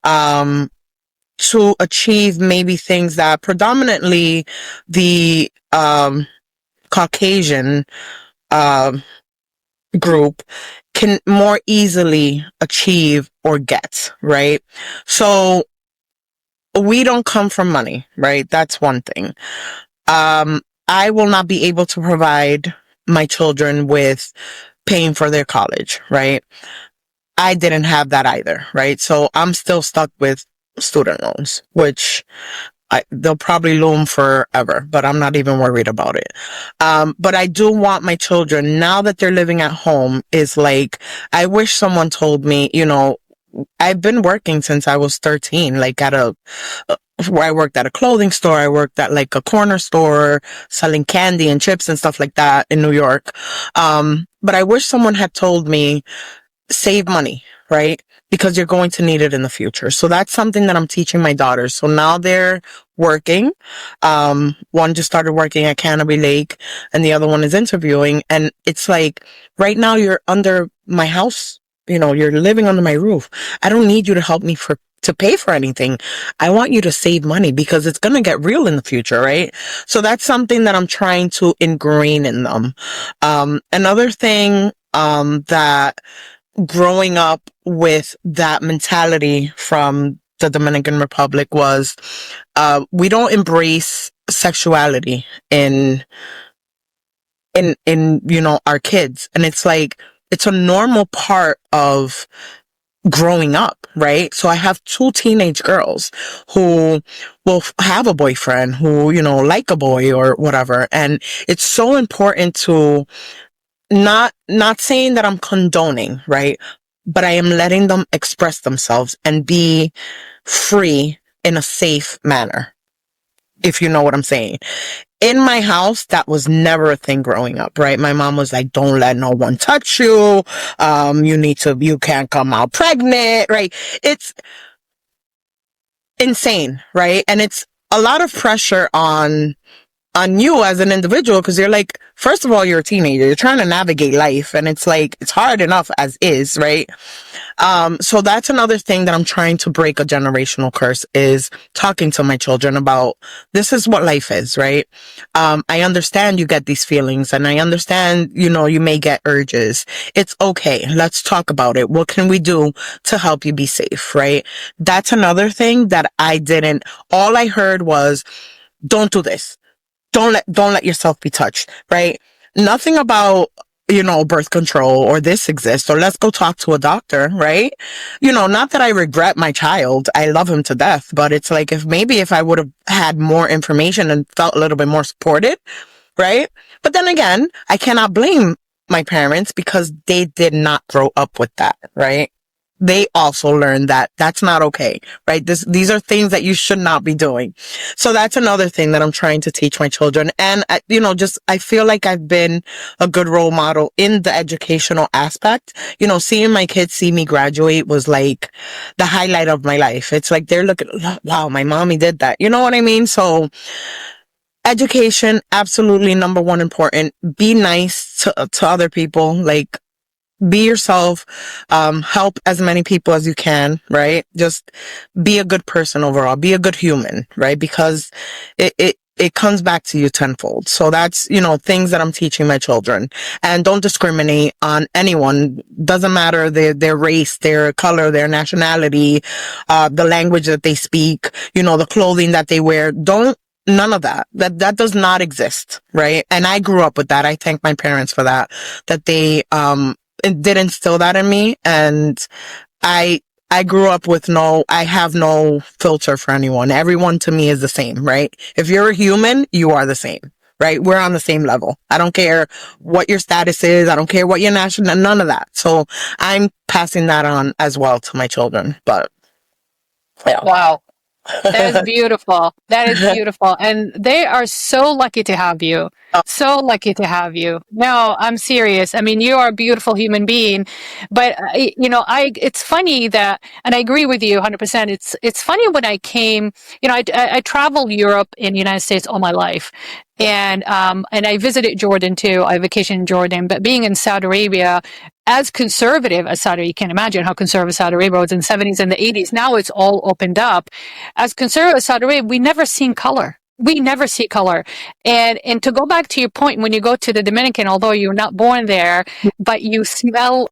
To achieve maybe things that predominantly the Caucasian group can more easily achieve or get, right? So we don't come from money, right? That's one thing. I will not be able to provide my children with paying for their college, right? I didn't have that either, right? So I'm still stuck with student loans, which they'll probably loom forever, but I'm not even worried about it. But I do want my children, now that they're living at home, is like, I wish someone told me, I've been working since I was 13, like where I worked at a clothing store. I worked at like a corner store selling candy and chips and stuff like that in New York. But I wish someone had told me, save money, right? Because you're going to need it in the future. So that's something that I'm teaching my daughters. So now they're working. One just started working at Canopy Lake and the other one is interviewing. And it's like, right now you're under my house. You're living under my roof. I don't need you to help me to pay for anything. I want you to save money because it's going to get real in the future, right? So that's something that I'm trying to ingrain in them. Another thing, that growing up with that mentality from the Dominican Republic was, we don't embrace sexuality in, our kids. And it's like, it's a normal part of growing up, right? So I have two teenage girls who will have a boyfriend who, like a boy or whatever. And it's so important to not saying that I'm condoning, right? But I am letting them express themselves and be free in a safe manner, if you know what I'm saying. In my house, that was never a thing growing up, right? My mom was like, don't let no one touch you. You can't come out pregnant, right? It's insane, right? And it's a lot of pressure on you as an individual, because you're like, first of all, you're a teenager, you're trying to navigate life, and it's like, it's hard enough as is, right? So that's another thing that I'm trying to break a generational curse, is talking to my children about, this is what life is, right? I understand you get these feelings, and I understand, you may get urges. It's okay. Let's talk about it. What can we do to help you be safe, right? That's another thing that all I heard was, don't do this. Don't let yourself be touched, right? Nothing about, birth control or this exists, or let's go talk to a doctor, right? Not that I regret my child. I love him to death, but it's like, if I would have had more information and felt a little bit more supported, right? But then again, I cannot blame my parents because they did not grow up with that, right? They also learned that that's not okay, right? These are things that you should not be doing. So that's another thing that I'm trying to teach my children. And, I feel like I've been a good role model in the educational aspect. Seeing my kids see me graduate was like the highlight of my life. It's like, they're looking, wow, my mommy did that. You know what I mean? So education, absolutely number one important. Be nice to other people. Like, be yourself, help as many people as you can, right? Just be a good person overall, be a good human, right? Because it comes back to you tenfold. So that's, things that I'm teaching my children. And don't discriminate on anyone. Doesn't matter their race, their color, their nationality, the language that they speak, the clothing that they wear. None of that. That does not exist, right? And I grew up with that. I thank my parents for that they, it did instill that in me. And I grew up with I have no filter for anyone. Everyone to me is the same, right? If you're a human, you are the same, right? We're on the same level. I don't care what your status is. I don't care what your national, none of that. So I'm passing that on as well to my children. But yeah. Wow. That is beautiful. That is beautiful. And they are so lucky to have you. So lucky to have you. No, I'm serious. I mean, you are a beautiful human being, but it's funny that, and I agree with you 100%. It's funny when I came, I traveled Europe and United States all my life. And I visited Jordan too. I vacationed in Jordan, but being in Saudi Arabia, as conservative as Saudi, you can imagine how conservative Saudi Arabia was in the 70s and the 80s. Now it's all opened up. As conservative as Saudi Arabia, we never seen color. We never see color. And to go back to your point, when you go to the Dominican, although you're not born there, but you smell,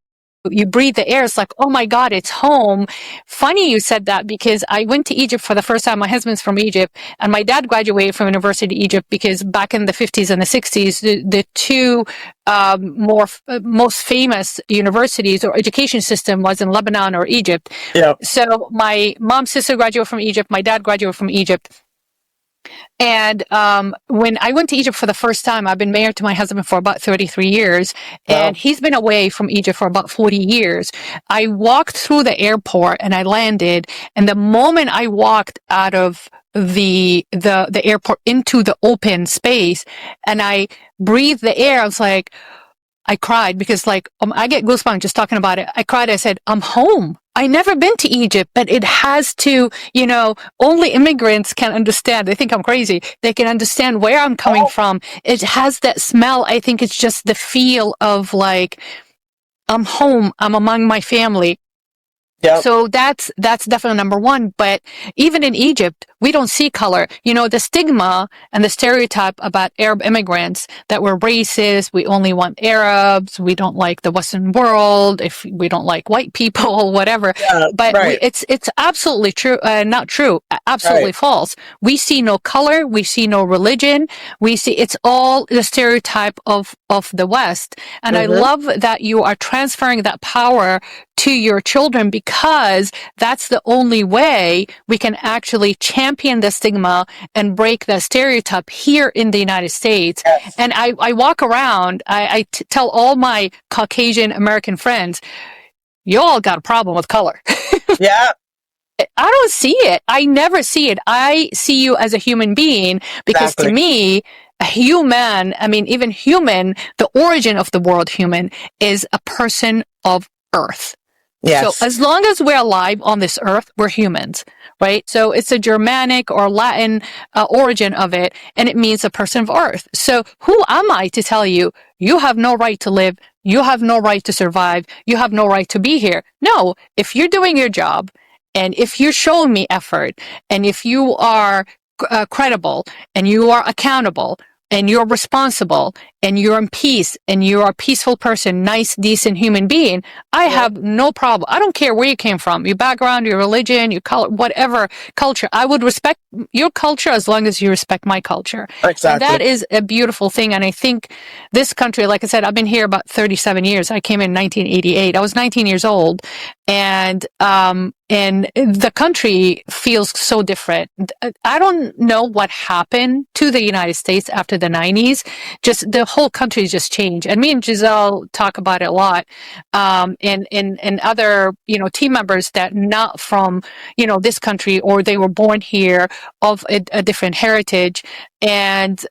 you breathe the air, it's like, oh my God, it's home. Funny you said that, because I went to Egypt for the first time. My husband's from Egypt, and my dad graduated from University of Egypt, because back in the 50s and the 60s, the two most famous universities or education system was in Lebanon or Egypt. Yeah. So my mom's sister graduated from Egypt. My dad graduated from Egypt. And when I went to Egypt for the first time, I've been married to my husband for about 33 years, and he's been away from Egypt for about 40 years. I walked through the airport and I landed, and the moment I walked out of the airport into the open space and I breathed the air, I was like, I cried, because I get goosebumps just talking about it. I cried. I said, I'm home. I never been to Egypt, but it has to, only immigrants can understand. They think I'm crazy. They can understand where I'm coming from. It has that smell. I think it's just the feel of like, I'm home. I'm among my family. Yep. So that's definitely number one. But even in Egypt, we don't see color. You know, the stigma and the stereotype about Arab immigrants that we're racist, we only want Arabs, we don't like the Western world, if we don't like white people, whatever. Yeah. But Right. it's absolutely true, not true, absolutely Right. false. We see no color, we see no religion, we see it's all the stereotype of the West. And I Mm-hmm. love that you are transferring that power to your children, because that's the only way we can actually champion the stigma and break the stereotype here in the United States. Yes. And I walk around, I tell all my Caucasian American friends, you all got a problem with color. Yeah. I don't see it. I never see it. I see you as a human being, because to Exactly. me, a human, I mean, even human, the origin of the word human is a person of earth. Yes. So as long as we're alive on this earth, we're humans, right? So it's a Germanic or Latin origin of it, and it means a person of earth. So who am I to tell you, you have no right to live, you have no right to survive, you have no right to be here? No, if you're doing your job, and if you're showing me effort, and if you are credible, and you are accountable, and you're responsible, and you're in peace, and you're a peaceful person, nice, decent human being, I have no problem. I don't care where you came from, your background, your religion, your color, whatever culture. I would respect your culture as long as you respect my culture. Exactly. And that is a beautiful thing. And I think this country, like I said, I've been here about 37 years. I came in 1988. I was 19 years old. And the country feels so different. I don't know what happened to the United States after the 90s. Just the whole country just changed. And me and Giselle talk about it a lot. And other, team members that not from, this country, or they were born here of a different heritage. And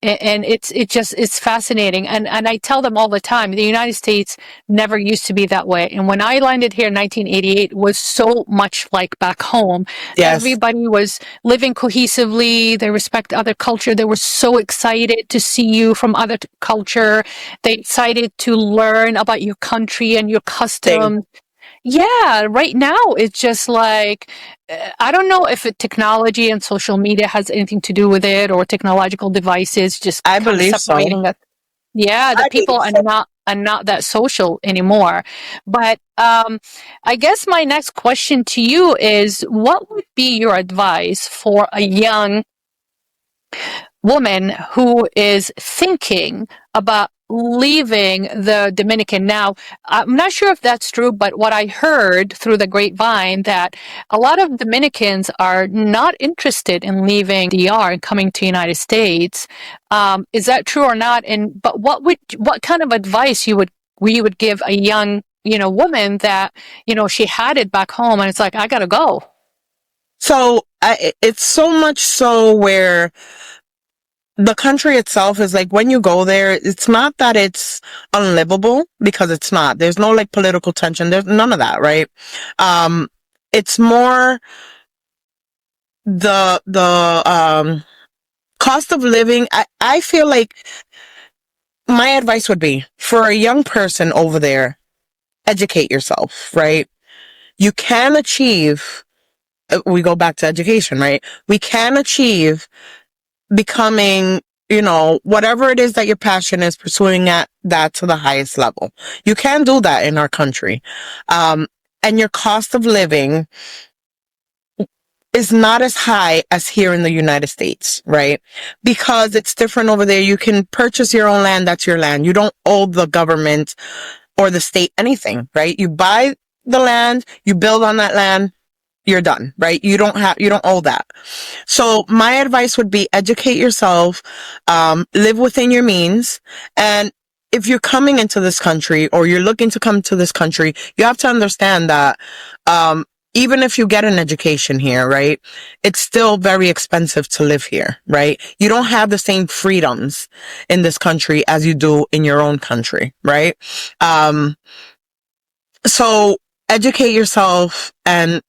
it's fascinating. And I tell them all the time, the United States never used to be that way. And when I landed here in 1988, it was so much like back home. Yes. Everybody was living cohesively. They respect other culture. They were so excited to see you from other culture. They excited to learn about your country and your customs. Yeah, right now it's just like, I don't know if technology and social media has anything to do with it, or technological devices just I kind of believe so. separating us. Yeah, the I people believe so. are not that social anymore. But I guess my next question to you is, what would be your advice for a young woman who is thinking about leaving the Dominican? Now, I'm not sure if that's true, but what I heard through the grapevine, that a lot of Dominicans are not interested in leaving DR and coming to United States. Is that true or not? And but what kind of advice you would give a young woman that she had it back home and it's like, I gotta go? So it's so much so where the country itself is like, when you go there, it's not that it's unlivable, because it's not. There's no like political tension. There's none of that, right? It's more the cost of living. I feel like my advice would be, for a young person over there, educate yourself, right? You can achieve, we go back to education, right? We can achieve becoming, whatever it is that your passion is, pursuing that to the highest level. You can do that in our country. And your cost of living is not as high as here in the United States, right? Because it's different over there. You can purchase your own land. That's your land. You don't owe the government or the state anything, right? You buy the land, you build on that land, you're done, right? You don't owe that. So my advice would be, educate yourself, live within your means. And if you're coming into this country, or you're looking to come to this country, you have to understand that, even if you get an education here, right, it's still very expensive to live here, right? You don't have the same freedoms in this country as you do in your own country, right? So educate yourself and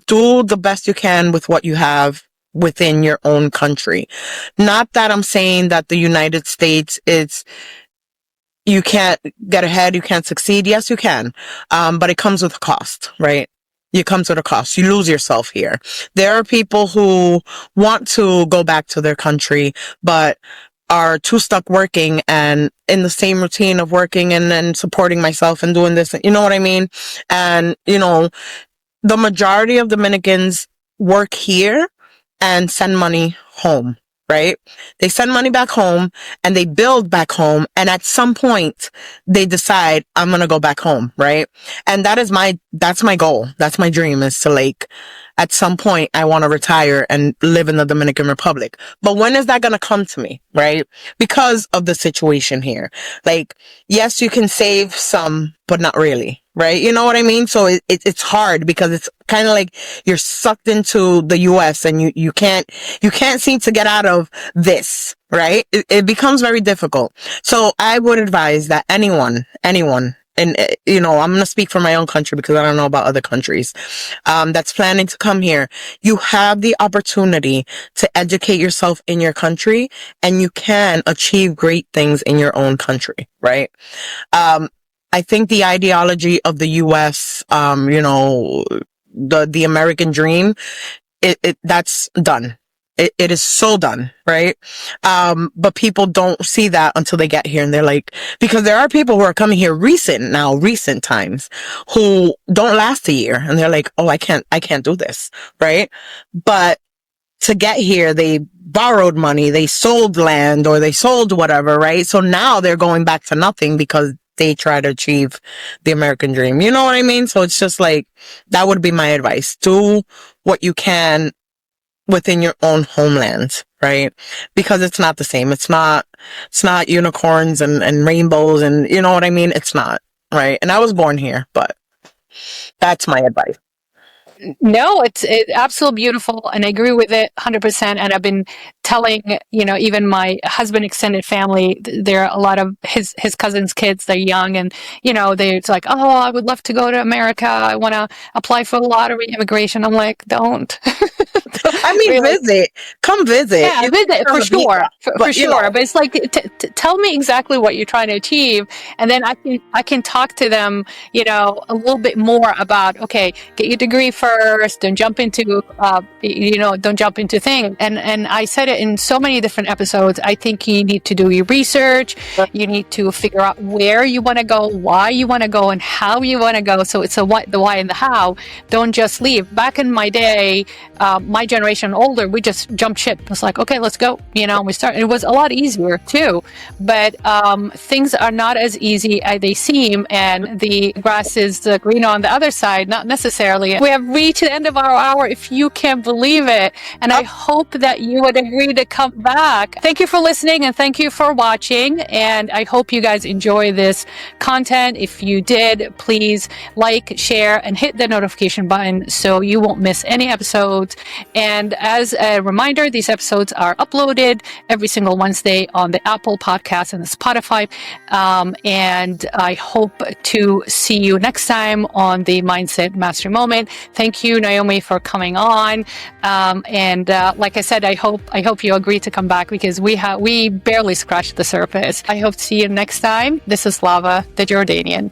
do the best you can with what you have within your own country. Not that I'm saying that the United States is you can't get ahead, you can't succeed. Yes, you can. But it comes with a cost, right? It comes with a cost. You lose yourself here. There are people who want to go back to their country, but are too stuck working and in the same routine of working and then supporting myself and doing this. You know what I mean? And, the majority of Dominicans work here and send money home, right? They send money back home and they build back home. And at some point they decide, I'm going to go back home, right? And that's my goal. That's my dream, is to at some point I want to retire and live in the Dominican Republic. But when is that going to come to me, right? Because of the situation here. Yes, you can save some, but not really. Right? You know what I mean? So it's hard because it's kind of like you're sucked into the US and you can't seem to get out of this, right? It becomes very difficult. So I would advise that anyone, and, I'm going to speak for my own country because I don't know about other countries, that's planning to come here. You have the opportunity to educate yourself in your country and you can achieve great things in your own country, right? I think the ideology of the US, the American dream, that's done. It is so done, right? But people don't see that until they get here and they're because there are people who are coming here recent times who don't last a year and they're like, oh, I can't do this, right? But to get here, they borrowed money, they sold land or they sold whatever, right? So now they're going back to nothing because they try to achieve the American dream. You know what I mean? So it's just that would be my advice. Do what you can within your own homeland, right? Because it's not the same. It's not unicorns and rainbows and you know what I mean? It's not, right? And I was born here, but that's my advice. No, it's absolutely beautiful, and I agree with it 100%. And I've been telling, even my husband extended family, there are a lot of his cousins' kids. They're young, and it's like, oh, I would love to go to America. I want to apply for lottery immigration. I'm like, don't. I mean, really. Come visit. Yeah, visit for sure, for sure. But it's tell me exactly what you're trying to achieve, and then I can talk to them, a little bit more about, okay, get your degree first. Don't jump into, don't jump into things. And I said it in so many different episodes. I think you need to do your research. You need to figure out where you want to go, why you want to go, and how you want to go. So it's the why and the how. Don't just leave. Back in my day, my generation older, we just jumped ship. It was like, okay, let's go. We started. It was a lot easier too, but things are not as easy as they seem, and the grass is greener on the other side. Not necessarily. We have reached the end of our hour, if you can believe it, and I hope that you would agree to come back. Thank you for listening and thank you for watching, and I hope you guys enjoy this content. If you did, please like, share, and hit the notification button so you won't miss any episodes. And as a reminder, these episodes are uploaded every single Wednesday on the Apple Podcast and the Spotify. And I hope to see you next time on the Mindset Mastery Moment. Thank you, Naomi, for coming on. And like I said, I hope you agree to come back because we barely scratched the surface. I hope to see you next time. This is Slava the Jordanian.